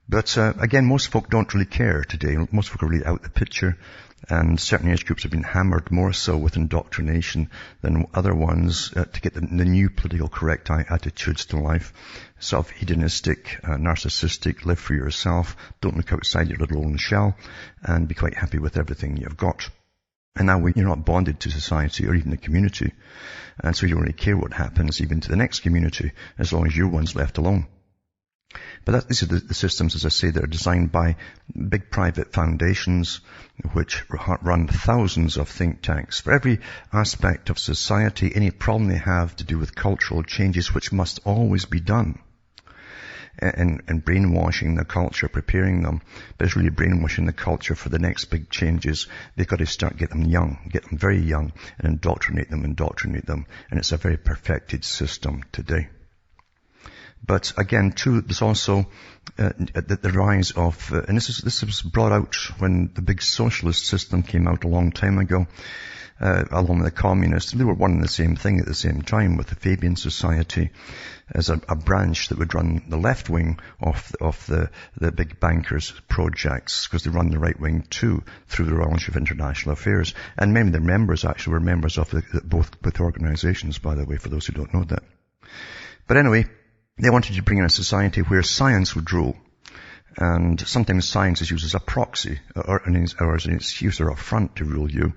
But again, most folk don't really care today. Most folk are really out the picture, and certain age groups have been hammered more so with indoctrination than other ones to get the new political correct attitudes to life. Sort of hedonistic, narcissistic, live for yourself, don't look outside your little own shell, and be quite happy with everything you've got. And now you're not bonded to society or even the community, and so you don't really care what happens even to the next community as long as your one's left alone. But these are the systems, as I say, that are designed by big private foundations which run thousands of think tanks. For every aspect of society, any problem they have to do with cultural changes, which must always be done, and brainwashing the culture, preparing them, but it's really brainwashing the culture for the next big changes. They've got to get them very young, and indoctrinate them, and it's a very perfected system today. But again, too, there's also the rise of, and this was brought out when the big socialist system came out a long time ago, along with the communists. They were one and the same thing at the same time, with the Fabian Society as a branch that would run the left wing of the big bankers' projects, because they run the right wing too, through the Royal Institute of International Affairs. And many of their members actually were members of both organizations, by the way, for those who don't know that. But anyway, they wanted to bring in a society where science would rule. And sometimes science is used as a proxy or as an excuse or a front to rule you.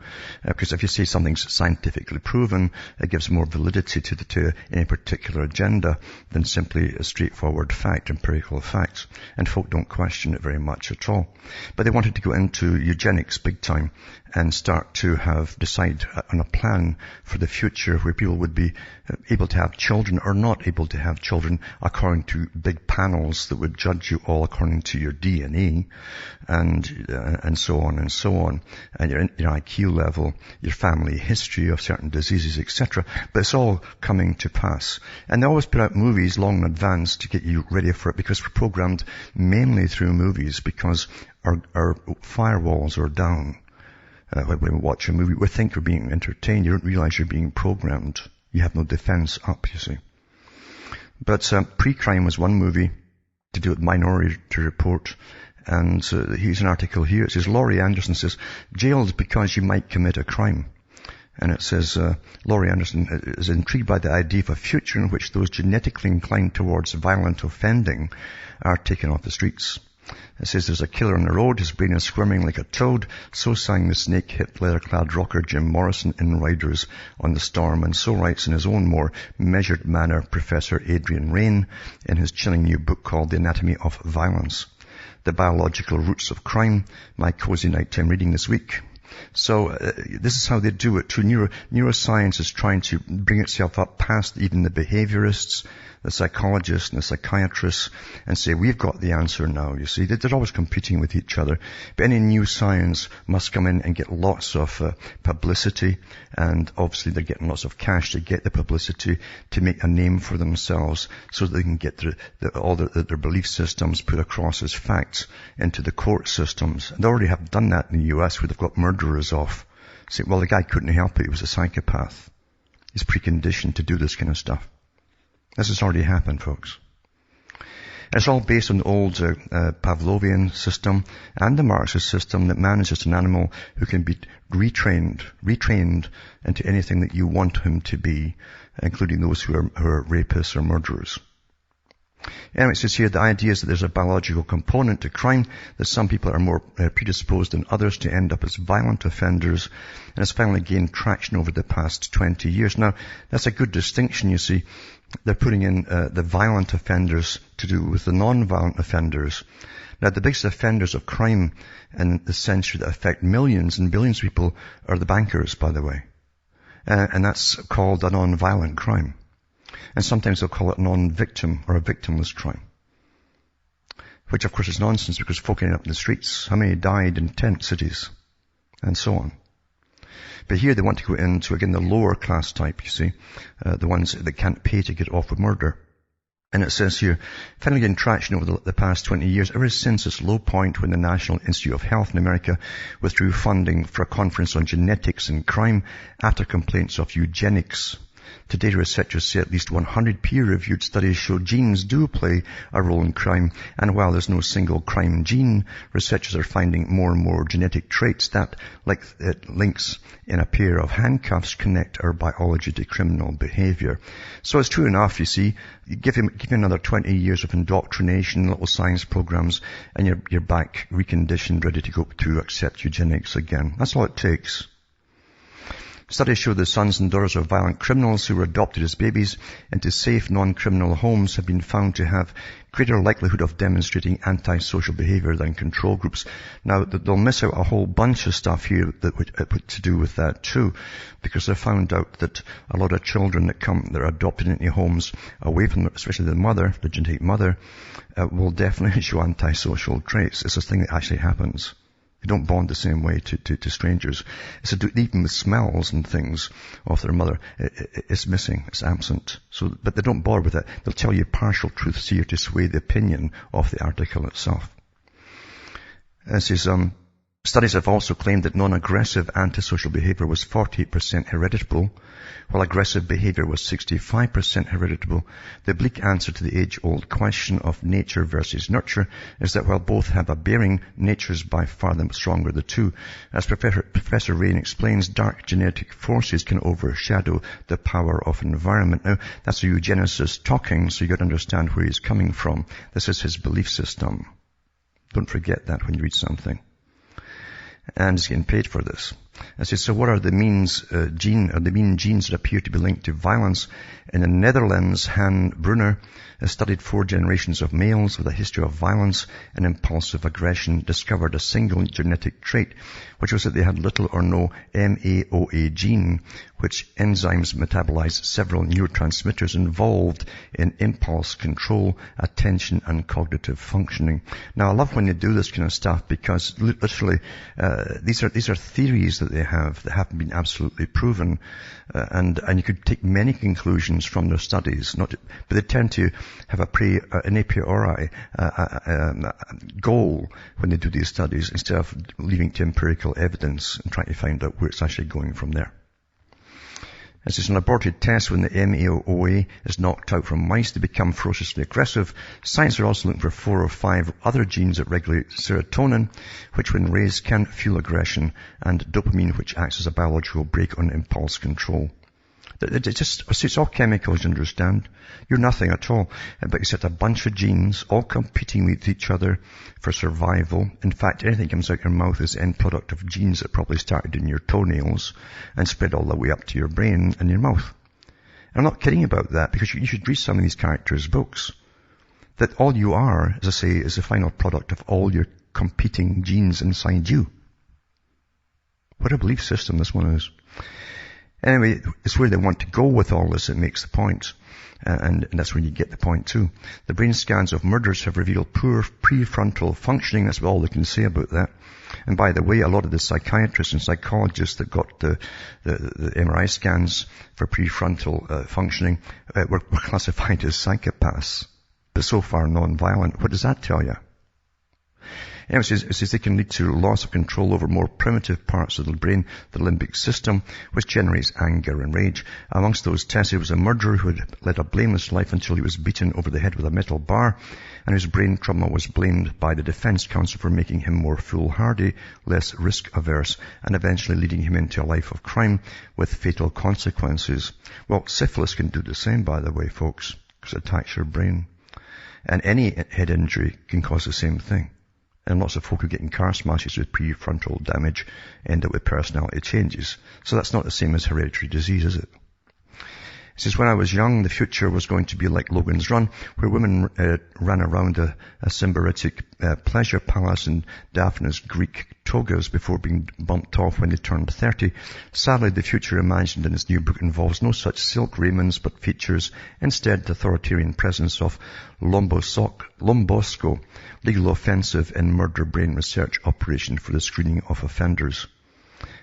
Because if you say something's scientifically proven, it gives more validity to any particular agenda than simply a straightforward fact, empirical facts. And folk don't question it very much at all. But they wanted to go into eugenics big time and start to decide on a plan for the future where people would be able to have children or not able to have children according to big panels that would judge you all according to your DNA and so on and so on, and your IQ level, your family history of certain diseases, etc. But it's all coming to pass. And they always put out movies long in advance to get you ready for it, because we're programmed mainly through movies, because our firewalls are down. When we watch a movie, we think we're being entertained. You don't realize you're being programmed. You have no defense up, you see. But Pre-Crime was one movie to do with Minority Report. And here's an article here. It says, Laurie Anderson says, jailed because you might commit a crime. And it says, Laurie Anderson is intrigued by the idea of a future in which those genetically inclined towards violent offending are taken off the streets. It says there's a killer on the road, his brain is squirming like a toad. So sang the snake-hipped leather-clad rocker Jim Morrison in Riders on the Storm, and so writes in his own more measured manner Professor Adrian Raine in his chilling new book called The Anatomy of Violence, The Biological Roots of Crime, my cozy nighttime reading this week. So this is how they do it too. Neuroscience is trying to bring itself up past even the behaviorists, the psychologists and the psychiatrists, and say, we've got the answer now, you see. They're always competing with each other. But any new science must come in and get lots of publicity, and obviously they're getting lots of cash to get the publicity to make a name for themselves so that they can get all their belief systems put across as facts into the court systems. And they already have done that in the US, where they've got murderers off. Say, well, the guy couldn't help it, he was a psychopath. He's preconditioned to do this kind of stuff. This has already happened, folks. It's all based on the old Pavlovian system and the Marxist system that man is just an animal who can be retrained into anything that you want him to be, including those who are rapists or murderers. Anyway, it says here, the idea is that there's a biological component to crime, that some people are more predisposed than others to end up as violent offenders, and it's finally gained traction over the past 20 years. Now, that's a good distinction, you see. They're putting in the violent offenders to do with the non-violent offenders. Now, the biggest offenders of crime in the century that affect millions and billions of people are the bankers, by the way. And that's called a non-violent crime. And sometimes they'll call it non-victim or a victimless crime. Which, of course, is nonsense, because folk ended up in the streets. How many died in tent cities? And so on. But here they want to go into, again, the lower class type, you see. The ones that can't pay to get off with murder. And it says here, finally getting traction over the past 20 years, ever since its low point when the National Institute of Health in America withdrew funding for a conference on genetics and crime after complaints of eugenics. Today, researchers say at least 100 peer-reviewed studies show genes do play a role in crime, and while there's no single crime gene, researchers are finding more and more genetic traits that, like links in a pair of handcuffs, connect our biology to criminal behavior. So it's true enough, you see. You give him another 20 years of indoctrination, little science programs, and you're back reconditioned, ready to go to accept eugenics again. That's all it takes. Studies show the sons and daughters of violent criminals who were adopted as babies into safe, non-criminal homes have been found to have greater likelihood of demonstrating antisocial behavior than control groups. Now, they'll miss out a whole bunch of stuff here that would put to do with that too, because they found out that a lot of children that are adopted into homes away from, especially the mother, the genetic mother, will definitely show antisocial traits. It's a thing that actually happens. They don't bond the same way to strangers. It's even with smells and things of their mother, it's missing, it's absent. So, but they don't bother with it. They'll tell you partial truths here to sway the opinion of the article itself. It says, studies have also claimed that non-aggressive antisocial behavior was 48% hereditable, while aggressive behavior was 65% hereditable. The bleak answer to the age-old question of nature versus nurture is that while both have a bearing, nature is by far the stronger of the two. As Professor Rain explains, dark genetic forces can overshadow the power of environment. Now, that's a eugenicist talking, so you got to understand where he's coming from. This is his belief system. Don't forget that when you read something. And he's getting paid for this. I said, so what are the mean genes that appear to be linked to violence? In the Netherlands, Han Brunner has studied 4 generations of males with a history of violence and impulsive aggression, discovered a single genetic trait, which was that they had little or no MAOA gene, which enzymes metabolize several neurotransmitters involved in impulse control, attention, and cognitive functioning. Now, I love when they do this kind of stuff because literally, these are theories that they have that haven't been absolutely proven, and you could take many conclusions from their studies, but they tend to have an a priori goal when they do these studies instead of leaving it to empirical evidence and trying to find out where it's actually going from there. This is an aborted test when the MAOA is knocked out from mice to become ferociously aggressive. Scientists are also looking for 4 or 5 other genes that regulate serotonin, which when raised can fuel aggression, and dopamine, which acts as a biological brake on impulse control. It's all chemicals, you understand. You're nothing at all, but except a bunch of genes all competing with each other for survival. In fact, anything that comes out your mouth is the end product of genes that probably started in your toenails and spread all the way up to your brain and your mouth. I'm not kidding about that, because you should read some of these characters' books. That all you are, as I say, is the final product of all your competing genes inside you. What a belief system this one is. Anyway, it's where they want to go with all this that makes the point. And that's when you get the point too. The brain scans of murderers have revealed poor prefrontal functioning. That's all they can say about that. And by the way, a lot of the psychiatrists and psychologists that got the MRI scans for prefrontal functioning were classified as psychopaths, but so far non-violent. What does that tell you? Anyway, it says they can lead to loss of control over more primitive parts of the brain, the limbic system, which generates anger and rage. Amongst those tested was a murderer who had led a blameless life until he was beaten over the head with a metal bar, and whose brain trauma was blamed by the defense counsel for making him more foolhardy, less risk-averse, and eventually leading him into a life of crime with fatal consequences. Well, syphilis can do the same, by the way, folks, because it attacks your brain. And any head injury can cause the same thing. And lots of folk who get in car smashes with prefrontal damage end up with personality changes. So that's not the same as hereditary disease, is it? It says, when I was young, the future was going to be like Logan's Run, where women ran around a symbiotic pleasure palace in Daphne's Greek togas before being bumped off when they turned 30. Sadly, the future imagined in his new book involves no such silk raiments, but features instead the authoritarian presence of Lombosco, legal offensive and murder brain research operation for the screening of offenders.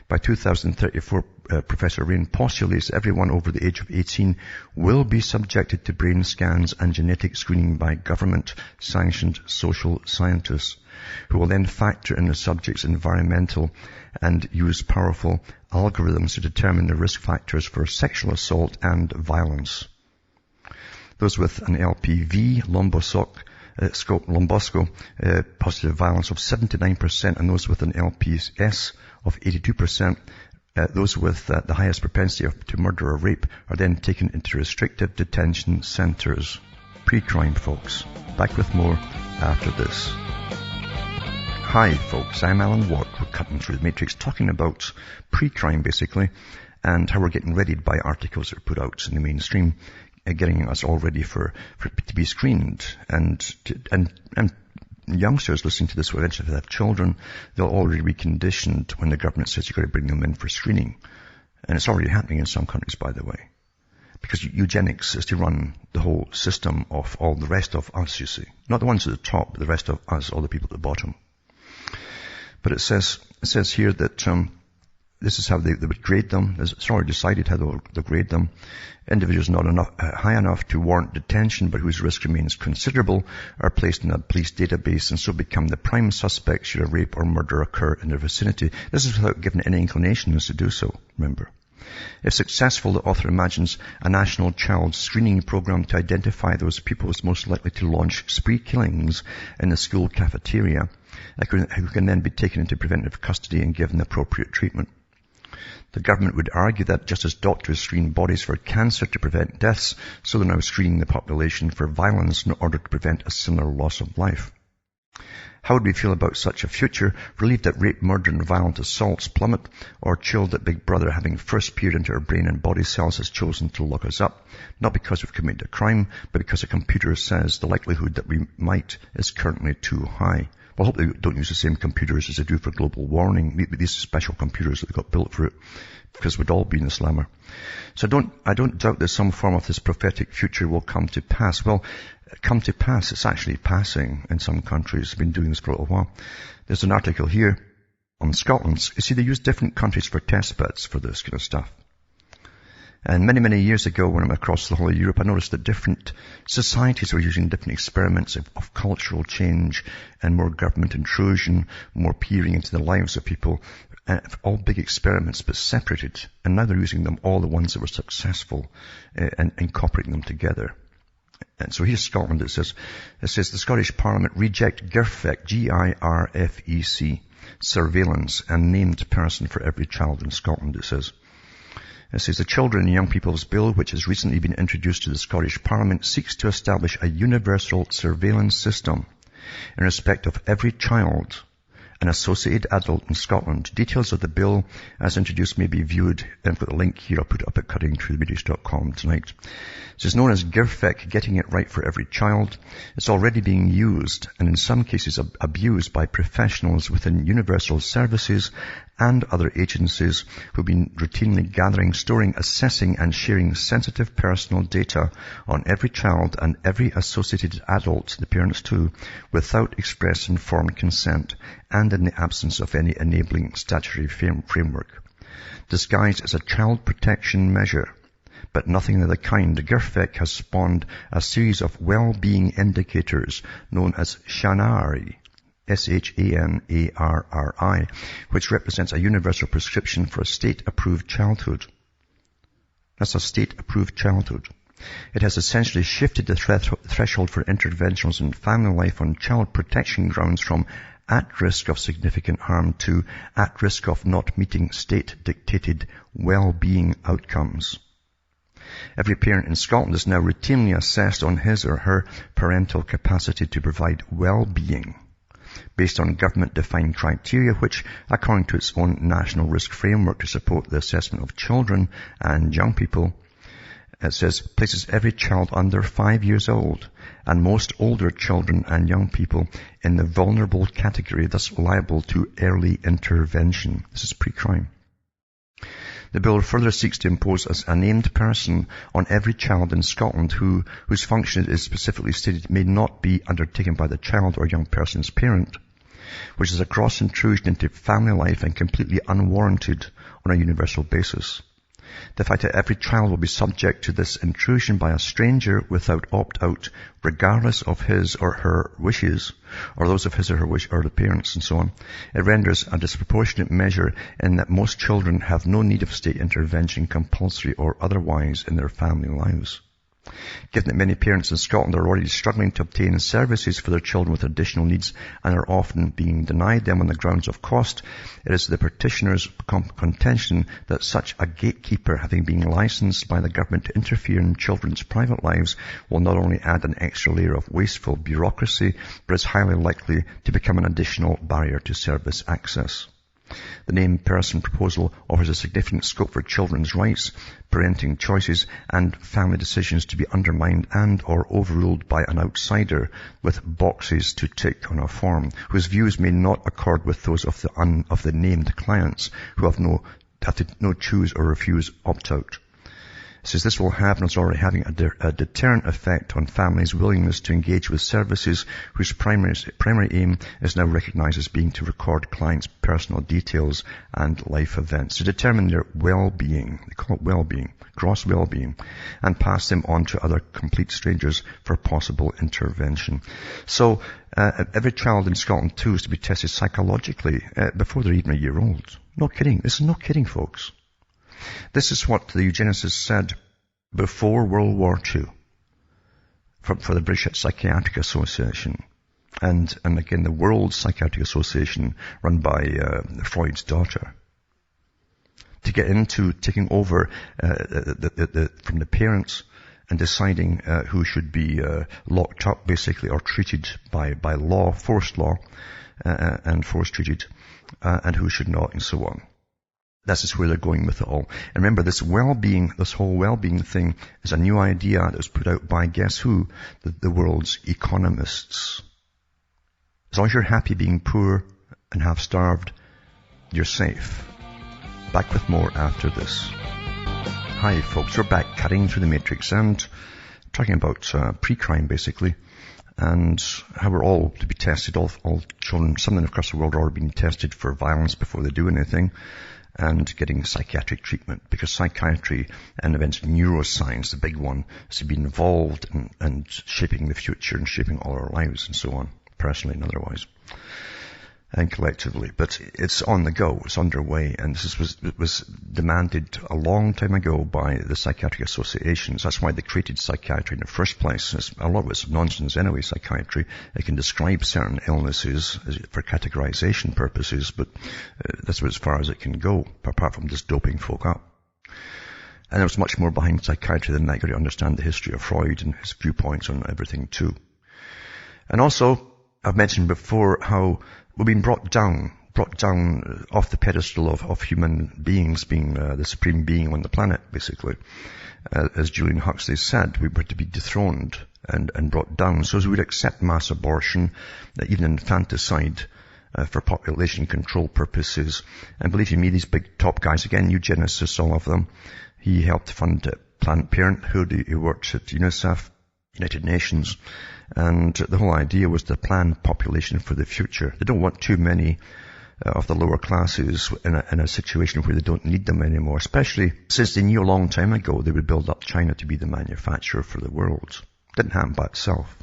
By 2034, Professor Rain postulates everyone over the age of 18 will be subjected to brain scans and genetic screening by government-sanctioned social scientists, who will then factor in the subject's environmental and use powerful algorithms to determine the risk factors for sexual assault and violence. Those with an LPV, Lombosco, positive violence of 79%, and those with an LPS of 82%. Those with the highest propensity to murder or rape are then taken into restrictive detention centers. Pre-crime, folks. Back with more after this. Hi, folks. I'm Alan Watt. We're cutting through the matrix, talking about pre-crime, basically, and how we're getting readied by articles that are put out in the mainstream, getting us all ready for to be screened. And youngsters listening to this will eventually have children. They'll already be conditioned when the government says you've got to bring them in for screening. And it's already happening in some countries, by the way. Because eugenics is to run the whole system of all the rest of us, you see. Not the ones at the top, but the rest of us, all the people at the bottom. But it says here that this is how they would grade them. It's already decided how they'll grade them. Individuals not high enough to warrant detention, but whose risk remains considerable, are placed in a police database and so become the prime suspect should a rape or murder occur in their vicinity. This is without giving any inclinations to do so, remember. If successful, the author imagines a national child screening program to identify those people as most likely to launch spree killings in the school cafeteria, who can then be taken into preventive custody and given appropriate treatment. The government would argue that just as doctors screen bodies for cancer to prevent deaths, so they're now screening the population for violence in order to prevent a similar loss of life. How would we feel about such a future, relieved that rape, murder and violent assaults plummet, or chilled that Big Brother, having first peered into our brain and body cells, has chosen to lock us up, not because we've committed a crime, but because a computer says the likelihood that we might is currently too high. Well, I hope they don't use the same computers as they do for global warming. These special computers that they got built for it, because we'd all be in the slammer. So I don't doubt that some form of this prophetic future will come to pass. Well, come to pass, it's actually passing in some countries. They've been doing this for a little while. There's an article here on Scotland. You see, they use different countries for test beds for this kind of stuff. And many, many years ago, when I'm across the whole of Europe, I noticed that different societies were using different experiments of cultural change and more government intrusion, more peering into the lives of people. All big experiments, but separated. And now they're using them, all the ones that were successful, and incorporating them together. And so here's Scotland. It says the Scottish Parliament reject GIRFEC, G-I-R-F-E-C, surveillance and named person for every child in Scotland, it says. It says the Children and Young People's Bill, which has recently been introduced to the Scottish Parliament, seeks to establish a universal surveillance system in respect of every child and associated adult in Scotland. Details of the bill as introduced may be viewed, and I've got the link here, I'll put it up at cuttingthroughthematrix.com tonight. It's known as GIRFEC, Getting It Right for Every Child. It's already being used, and in some cases abused by professionals within universal services and other agencies who've been routinely gathering, storing, assessing and sharing sensitive personal data on every child and every associated adult, the parents too, without express informed consent and in the absence of any enabling statutory framework. Disguised as a child protection measure, but nothing of the kind, GIRFEC has spawned a series of well-being indicators known as SHANARI, SHANARRI, which represents a universal prescription for a state-approved childhood. That's a state-approved childhood. It has essentially shifted the threshold for interventions in family life on child protection grounds from at risk of significant harm to at risk of not meeting state-dictated well-being outcomes. Every parent in Scotland is now routinely assessed on his or her parental capacity to provide well-being based on government-defined criteria, which, according to its own national risk framework to support the assessment of children and young people, it says, places every child under 5 years old and most older children and young people in the vulnerable category, thus liable to early intervention. This is pre-crime. The bill further seeks to impose a named person on every child in Scotland whose function is specifically stated may not be undertaken by the child or young person's parent, which is a gross intrusion into family life and completely unwarranted on a universal basis. The fact that every child will be subject to this intrusion by a stranger without opt-out, regardless of his or her wishes, or those of his or her wish, or the parents and so on, it renders a disproportionate measure in that most children have no need of state intervention, compulsory or otherwise, in their family lives. Given that many parents in Scotland are already struggling to obtain services for their children with additional needs and are often being denied them on the grounds of cost, it is the petitioners' contention that such a gatekeeper, having been licensed by the government to interfere in children's private lives, will not only add an extra layer of wasteful bureaucracy, but is highly likely to become an additional barrier to service access. The named person proposal offers a significant scope for children's rights, parenting choices, and family decisions to be undermined and or overruled by an outsider with boxes to tick on a form, whose views may not accord with those of the named clients, who have no choose or refuse opt-out. It says this will have, and is already having, a deterrent effect on families' willingness to engage with services whose primary aim is now recognized as being to record clients' personal details and life events, to determine their well-being, they call it well-being, gross well-being, and pass them on to other complete strangers for possible intervention. So, every child in Scotland too is to be tested psychologically before they're even a year old. No kidding. This is no kidding, folks. This is what the eugenicists said before World War II for the British Psychiatric Association and again the World Psychiatric Association run by Freud's daughter, to get into taking over from the parents and deciding who should be locked up basically or treated by law, forced law, and forced treated, and who should not, and so on. This is where they're going with it all. And remember, this whole well-being thing is a new idea that was put out by, guess who? The world's economists. As long as you're happy being poor and half-starved, you're safe. Back with more after this. Hi folks, we're back cutting through the matrix and talking about pre-crime basically, and how we're all to be tested, all children, some of them across the world are already being tested for violence before they do anything, and getting psychiatric treatment, because psychiatry and eventually neuroscience, the big one, is to be involved in shaping the future and shaping all our lives and so on, personally and otherwise, and collectively. But it's on the go, it's underway, and this was demanded a long time ago by the psychiatric associations. That's why they created psychiatry in the first place. A lot of it's nonsense anyway, psychiatry. It can describe certain illnesses for categorization purposes, but that's as far as it can go, apart from just doping folk up. And there's much more behind psychiatry than that. You've got to understand the history of Freud and his viewpoints on everything too. And also, I've mentioned before how we've been brought down off the pedestal of human beings being the supreme being on the planet, basically. As Julian Huxley said, we were to be dethroned and brought down. So as we would accept mass abortion, even infanticide, for population control purposes. And believe you me, these big top guys, again, eugenicists, all of them, he helped fund Planned Parenthood, he worked at UNICEF, United Nations, and the whole idea was to plan population for the future. They don't want too many of the lower classes in a situation where they don't need them anymore, especially since they knew a long time ago they would build up China to be the manufacturer for the world. Didn't happen by itself.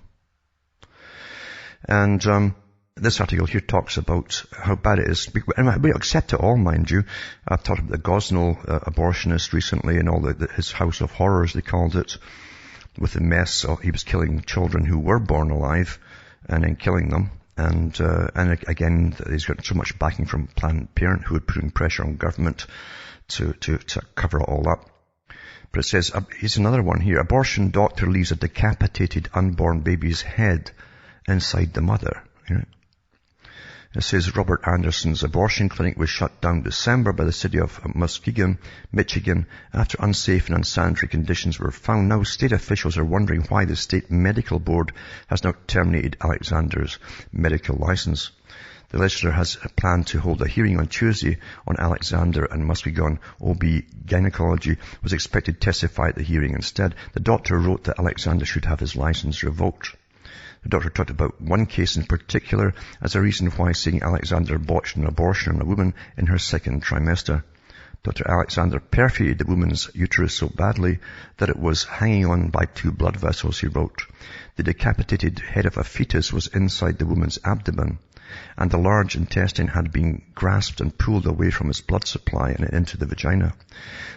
And this article here talks about how bad it is. And we accept it all, mind you. I've talked about the Gosnell abortionist recently and all his house of horrors, they called it, with the mess. He was killing children who were born alive and then killing them. And again, he's got so much backing from Planned Parenthood, putting pressure on government to cover it all up. But it says, here's another one here. Abortion doctor leaves a decapitated unborn baby's head inside the mother. You know? It says Robert Anderson's abortion clinic was shut down December by the city of Muskegon, Michigan, after unsafe and unsanitary conditions were found. Now state officials are wondering why the state medical board has now terminated Alexander's medical license. The legislature has planned to hold a hearing on Tuesday on Alexander, and Muskegon OB Gynecology was expected to testify at the hearing. Instead, the doctor wrote that Alexander should have his license revoked. The doctor talked about one case in particular as a reason why saying Alexander botched an abortion on a woman in her second trimester. Dr. Alexander perforated the woman's uterus so badly that it was hanging on by 2 blood vessels, he wrote. The decapitated head of a fetus was inside the woman's abdomen, and the large intestine had been grasped and pulled away from its blood supply and into the vagina.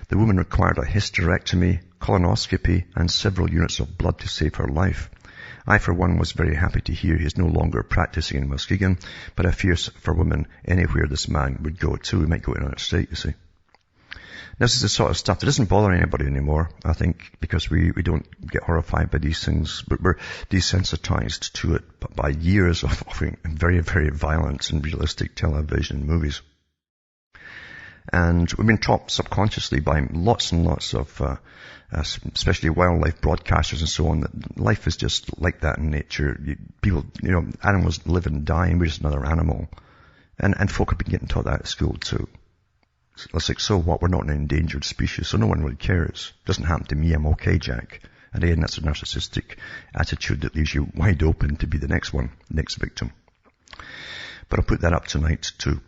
The woman required a hysterectomy, colonoscopy, and several units of blood to save her life. I, for one, was very happy to hear he is no longer practicing in Muskegon, but I fear for women anywhere this man would go to. He might go to another state, you see. This is the sort of stuff that doesn't bother anybody anymore, I think, because we don't get horrified by these things, but we're desensitized to it by years of very, very violent and realistic television movies. And we've been taught subconsciously by lots and lots of, especially wildlife broadcasters and so on, that life is just like that in nature. Animals live and die, and we're just another animal. And folk have been getting taught that at school too. It's like, so what? We're not an endangered species, so no one really cares. It doesn't happen to me, I'm okay, Jack. And again, that's a narcissistic attitude that leaves you wide open to be the next one, next victim. But I'll put that up tonight too.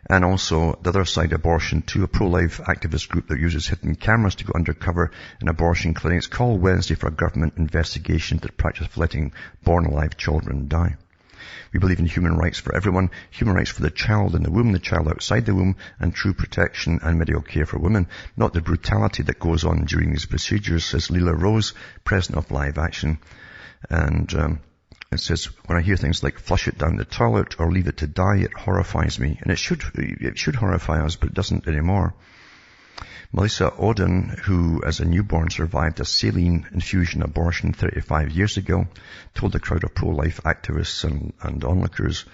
And also, the other side, abortion too, a pro-life activist group that uses hidden cameras to go undercover in abortion clinics called Wednesday for a government investigation to the practice of letting born-alive children die. We believe in human rights for everyone, human rights for the child in the womb, the child outside the womb, and true protection and medical care for women, not the brutality that goes on during these procedures, says Leela Rose, president of Live Action. And it says, when I hear things like flush it down the toilet or leave it to die, it horrifies me. And it should horrify us, but it doesn't anymore. Melissa Oden, who as a newborn survived a saline infusion abortion 35 years ago, told a crowd of pro-life activists and onlookers,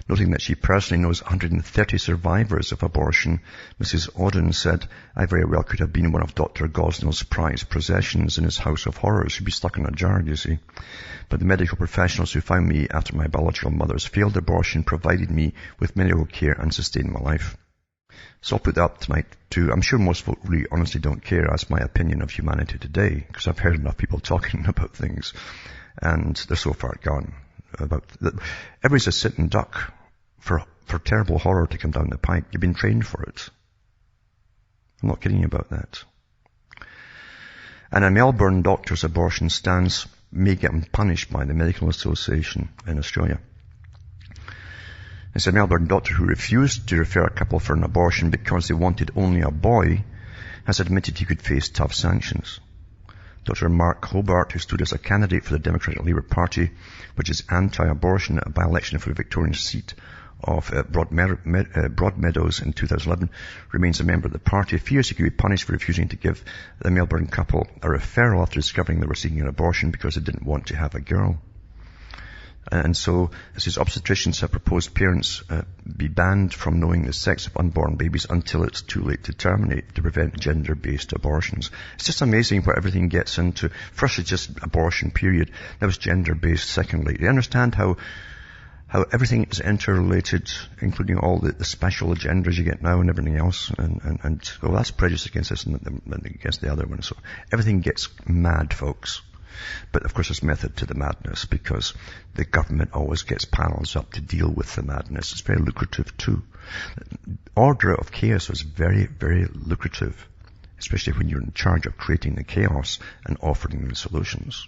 noting that she personally knows 130 survivors of abortion. Mrs. Oden said, I very well could have been one of Dr. Gosnell's prized possessions in his house of horrors. She'd be stuck in a jar, you see. But the medical professionals who found me after my biological mother's failed abortion provided me with medical care and sustained my life. So I'll put that up tonight too. I'm sure most folk really honestly don't care. That's my opinion of humanity today, because I've heard enough people talking about things, and they're so far gone. Everybody's a sitting duck for terrible horror to come down the pipe. You've been trained for it. I'm not kidding you about that. And a Melbourne doctor's abortion stance may get him punished by the Medical Association in Australia. It's a Melbourne doctor who refused to refer a couple for an abortion because they wanted only a boy, has admitted he could face tough sanctions. Dr. Mark Hobart, who stood as a candidate for the Democratic Labour Party, which is anti-abortion at a by-election for the Victorian seat of Broadmeadows in 2011, remains a member of the party, fears he could be punished for refusing to give the Melbourne couple a referral after discovering they were seeking an abortion because they didn't want to have a girl. And so, it says, obstetricians have proposed parents be banned from knowing the sex of unborn babies until it's too late to terminate, to prevent gender-based abortions. It's just amazing what everything gets into. First, it's just abortion, period. That was gender-based, secondly. You understand how everything is interrelated, including all the special agendas you get now and everything else. And well, that's prejudice against this and against the other one. So everything gets mad, folks. But of course there's method to the madness, because the government always gets panels up to deal with the madness. It's very lucrative too. Order of chaos is very, very lucrative, especially when you're in charge of creating the chaos and offering the solutions.